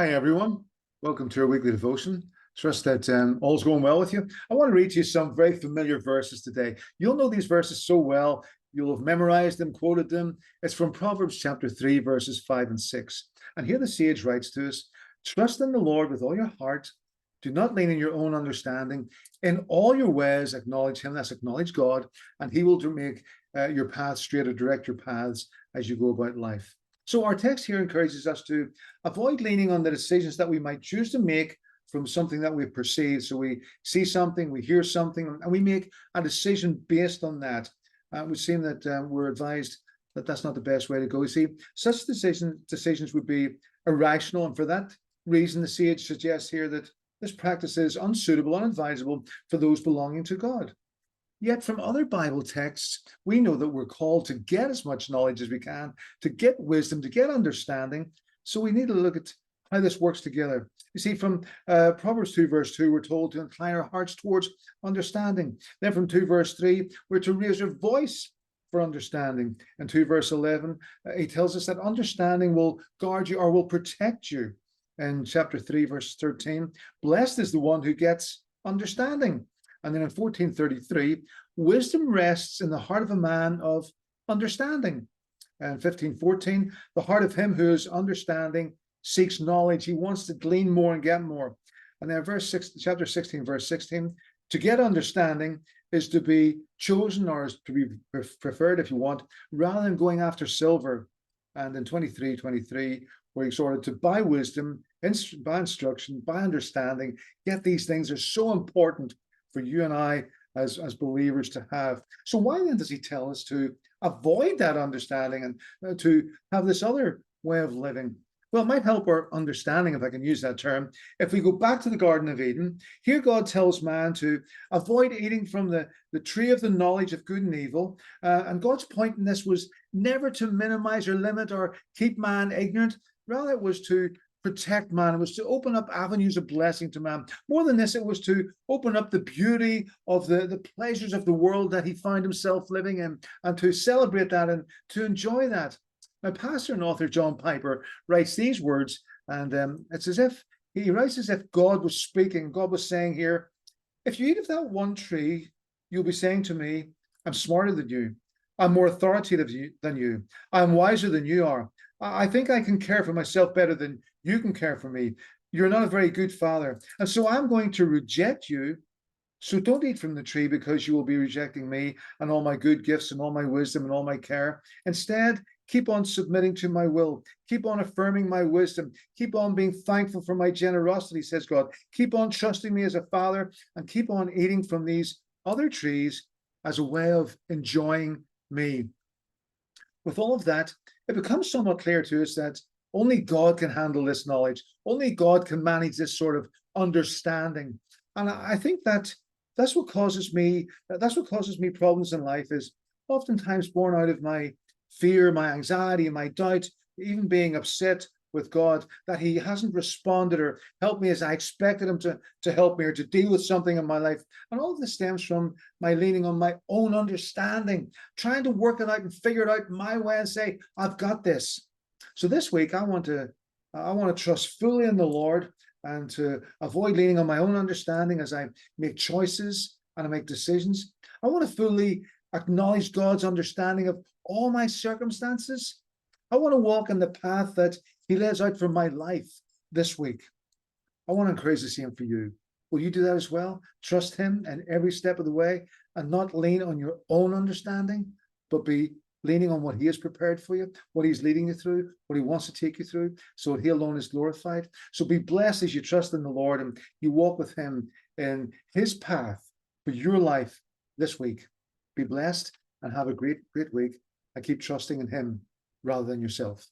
Hi, everyone. Welcome to our weekly devotion. Trust that all's going well with you. I want to read you some very familiar verses today. You'll know these verses so well. You'll have memorized them, quoted them. It's from Proverbs chapter 3, verses 5 and 6. And here the sage writes to us, trust in the Lord with all your heart. Do not lean on your own understanding. In all your ways, acknowledge him. That's acknowledge God. And he will make your paths straight or direct your paths as you go about life. So our text here encourages us to avoid leaning on the decisions that we might choose to make from something that we've perceived. So we see something, we hear something, and we make a decision based on that. It would seem that we're advised that that's not the best way to go. You see, such decisions would be irrational, and for that reason, the sage suggests here that this practice is unsuitable, unadvisable for those belonging to God. Yet from other Bible texts, we know that we're called to get as much knowledge as we can, to get wisdom, to get understanding. So we need to look at how this works together. You see, from Proverbs 2, verse 2, we're told to incline our hearts towards understanding. Then from 2, verse 3, we're to raise our voice for understanding. And 2, verse 11, he tells us that understanding will guard you or will protect you. In chapter 3, verse 13, blessed is the one who gets understanding. And then in 14:33, wisdom rests in the heart of a man of understanding. And 15:14, the heart of him who is understanding seeks knowledge. He wants to glean more and get more. And then chapter 16, verse 16, to get understanding is to be chosen or is to be preferred, if you want, rather than going after silver. And in 23:23, we're exhorted to buy wisdom, by instruction, by understanding. Get these things are so important for you and I as believers to have. So why then does he tell us to avoid that understanding and to have this other way of living? Well, it might help our understanding, if I can use that term. If we go back to the Garden of Eden, here God tells man to avoid eating from the tree of the knowledge of good and evil. And God's point in this was never to minimize or limit or keep man ignorant. Rather, it was to protect man. It was to open up avenues of blessing to man. More than this, it was to open up the beauty of the pleasures of the world that he found himself living in, and to celebrate that and to enjoy that. Now, pastor and author John Piper writes these words, and it's as if he writes as if God was speaking. God was saying here, if you eat of that one tree, you'll be saying to me, I'm smarter than you. I'm more authoritative than you. I'm wiser than you are. I think I can care for myself better than you can care for me. You're not a very good father. And so I'm going to reject you. So don't eat from the tree because you will be rejecting me and all my good gifts and all my wisdom and all my care. Instead, keep on submitting to my will. Keep on affirming my wisdom. Keep on being thankful for my generosity, says God. Keep on trusting me as a father and keep on eating from these other trees as a way of enjoying me. With all of that, it becomes somewhat clear to us that only God can handle this knowledge. Only God can manage this sort of understanding. And I think that's what causes me problems in life, is oftentimes born out of my fear, my anxiety, my doubt, even being upset with God that he hasn't responded or helped me as I expected him to help me or to deal with something in my life. And all of this stems from my leaning on my own understanding, trying to work it out and figure it out my way and say, I've got this. So this week, I want to trust fully in the Lord and to avoid leaning on my own understanding as I make choices and I make decisions. I want to fully acknowledge God's understanding of all my circumstances. I want to walk in the path that he lays out for my life this week. I want to encourage the same for you. Will you do that as well? Trust him in every step of the way and not lean on your own understanding, but be leaning on what he has prepared for you, what he's leading you through, what he wants to take you through, so that he alone is glorified. So be blessed as you trust in the Lord and you walk with him in his path for your life this week. Be blessed and have a great, great week, and keep trusting in him rather than yourself.